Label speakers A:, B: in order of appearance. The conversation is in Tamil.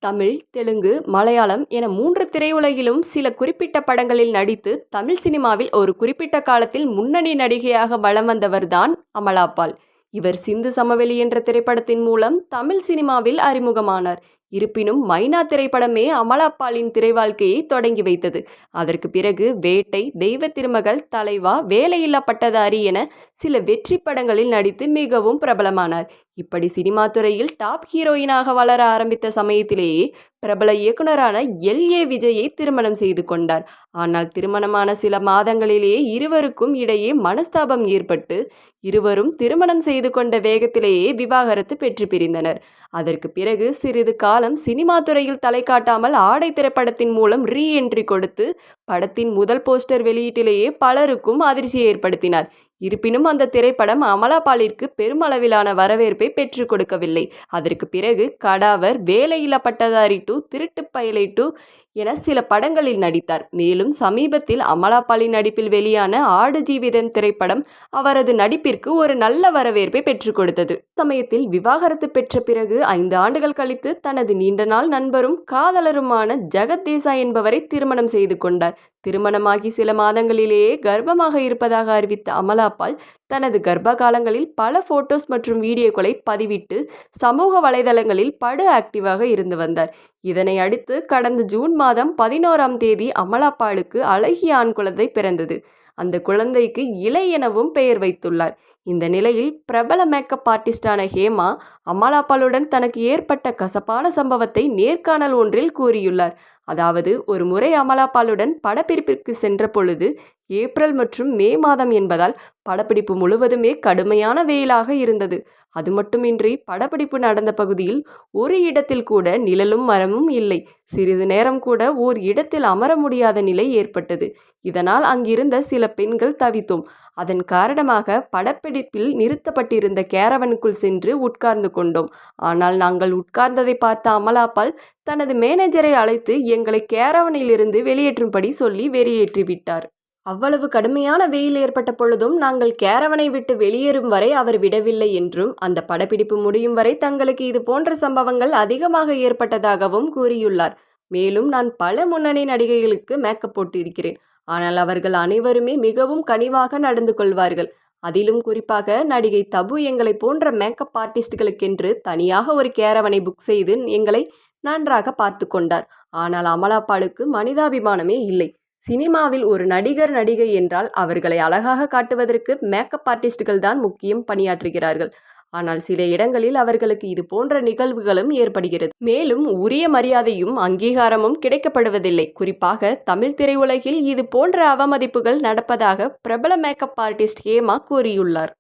A: தமிழ், தெலுங்கு, மலையாளம் என 3 திரையுலகிலும் சில குறிப்பிட்ட படங்களில் நடித்து தமிழ் சினிமாவில் ஒரு குறிப்பிட்ட காலத்தில் முன்னணி நடிகையாக வலம் வந்தவர்தான் அமலா பால். இவர் சிந்து சமவெளி என்ற திரைப்படத்தின் மூலம் தமிழ் சினிமாவில் அறிமுகமானார். இருப்பினும் மைனா திரைப்படமே அமலா பாலின் திரை வாழ்க்கையை தொடங்கி வைத்தது. அதற்கு பிறகு வேட்டை, தெய்வ திருமகள், தலைவா, வேலையில்லா பட்டதாரி என சில வெற்றி படங்களில் நடித்து மிகவும் பிரபலமானார். இப்படி சினிமா துறையில் டாப் ஹீரோயினாக வளர ஆரம்பித்த சமயத்திலேயே பிரபல இயக்குனரான எல். விஜயை திருமணம் செய்து கொண்டார். ஆனால் திருமணமான சில மாதங்களிலேயே இருவருக்கும் இடையே மனஸ்தாபம் ஏற்பட்டு இருவரும் திருமணம் செய்து கொண்ட வேகத்திலேயே விவாகரத்து பெற்று பிரிந்தனர். அதற்கு பிறகு சிறிது காலம் சினிமா துறையில் தலை காட்டாமல் ஆடை திரைப்படத்தின் மூலம் ரீஎன்ட்ரி கொடுத்து படத்தின் முதல் போஸ்டர் வெளியீட்டிலேயே பலருக்கும் அதிர்ச்சி ஏற்படுத்தினார். இருப்பினும் அந்த திரைப்படம் அமலா பாலிற்கு பெருமளவிலான வரவேற்பை பெற்றுக் கொடுக்கவில்லை. அதற்கு பிறகு கடாவர், வேலையில்லா பட்டதாரி 2, திருட்டு பயலே 2 என சில படங்களில் நடித்தார். மேலும் சமீபத்தில் அமலா பாலின் நடிப்பில் வெளியான ஆடு ஜீவிதம் திரைப்படம் அவரது நடிப்பிற்கு ஒரு நல்ல வரவேற்பை பெற்றுக் கொடுத்தது. சமயத்தில் விவாகரத்து பெற்ற பிறகு 5 ஆண்டுகள் கழித்து தனது நீண்ட நாள் நண்பரும் காதலருமான ஜெகத் தேசாய் என்பவரை திருமணம் செய்து கொண்டார். திருமணமாகி சில மாதங்களிலேயே கர்ப்பமாக இருப்பதாக அறிவித்த அமலா பால் தனது கர்ப்ப காலங்களில் பல போட்டோஸ் மற்றும் வீடியோக்களை பதிவிட்டு சமூக வலைதளங்களில் படு ஆக்டிவாக இருந்து வந்தார். இதனை அடுத்து கடந்த ஜூன் மாதம் 11ஆம் தேதி அமலா பாலுக்கு அழகிய ஆண் குழந்தை பிறந்தது. அந்த குழந்தைக்கு இலை எனவும் பெயர் வைத்துள்ளார். இந்த நிலையில் பிரபல மேக்கப் ஆர்டிஸ்டான ஹேமா அமலா பாலுடன் தனக்கு ஏற்பட்ட கசப்பான சம்பவத்தை நேர்காணல் ஒன்றில் கூறியுள்ளார். அதாவது, ஒரு முறை அமலா பாலுடன் படப்பிடிப்பிற்கு சென்ற பொழுது ஏப்ரல் மற்றும் மே மாதம் என்பதால் படப்பிடிப்பு முழுவதுமே கடுமையான வெயிலாக இருந்தது. அது மட்டுமின்றி படப்பிடிப்பு நடந்த பகுதியில் ஒரு இடத்தில் கூட நிழலும் மரமும் இல்லை. சிறிது நேரம் கூட ஓர் இடத்தில் அமர முடியாத நிலை ஏற்பட்டது. இதனால் அங்கிருந்த சில பெண்கள் தவித்தோம். அதன் காரணமாக படப்பிடிப்பில் நிறுத்தப்பட்டிருந்த கேரவனுக்குள் சென்று உட்கார்ந்து கொண்டோம். ஆனால் நாங்கள் உட்கார்ந்ததை பார்த்த அமலா பால் தனது மேனேஜரை அழைத்து எங்களை கேரவனில் இருந்து வெளியேற்றும்படி சொல்லி வெளியேற்றிவிட்டார். அவ்வளவு கடுமையான வெயில் ஏற்பட்ட பொழுதும் நாங்கள் கேரவனை விட்டு வெளியேறும் வரை அவர் விடவில்லை என்றும், அந்த படப்பிடிப்பு முடியும் வரை தங்களுக்கு இது போன்ற சம்பவங்கள் அதிகமாக ஏற்பட்டதாகவும் கூறியுள்ளார். மேலும், நான் பல முன்னணி நடிகைகளுக்கு மேக்கப் போட்டு இருக்கிறேன். ஆனால் அவர்கள் அனைவருமே மிகவும் கனிவாக நடந்து கொள்வார்கள். அதிலும் குறிப்பாக நடிகை தபு எங்களை போன்ற மேக்கப் ஆர்டிஸ்டுகளுக்கென்று தனியாக ஒரு கேரவனை புக் செய்து எங்களை நன்றாக பார்த்து கொண்டார். ஆனால் அமலா பாலுக்கு மனிதாபிமானமே இல்லை. சினிமாவில் ஒரு நடிகர், நடிகை என்றால் அவர்களை அழகாக காட்டுவதற்கு மேக்கப் ஆர்டிஸ்டுகள் தான் முக்கியம் பணியாற்றுகிறார்கள். ஆனால் சில இடங்களில் அவர்களுக்கு இது போன்ற நிகழ்வுகளும் ஏற்படுகிறது. மேலும் உரிய மரியாதையும் அங்கீகாரமும் கிடைக்கப்படுவதில்லை. குறிப்பாக தமிழ் திரையுலகில் இது போன்ற அவமதிப்புகள் நடப்பதாக பிரபல மேக்கப் ஆர்டிஸ்ட் ஹேமா கூறியுள்ளார்.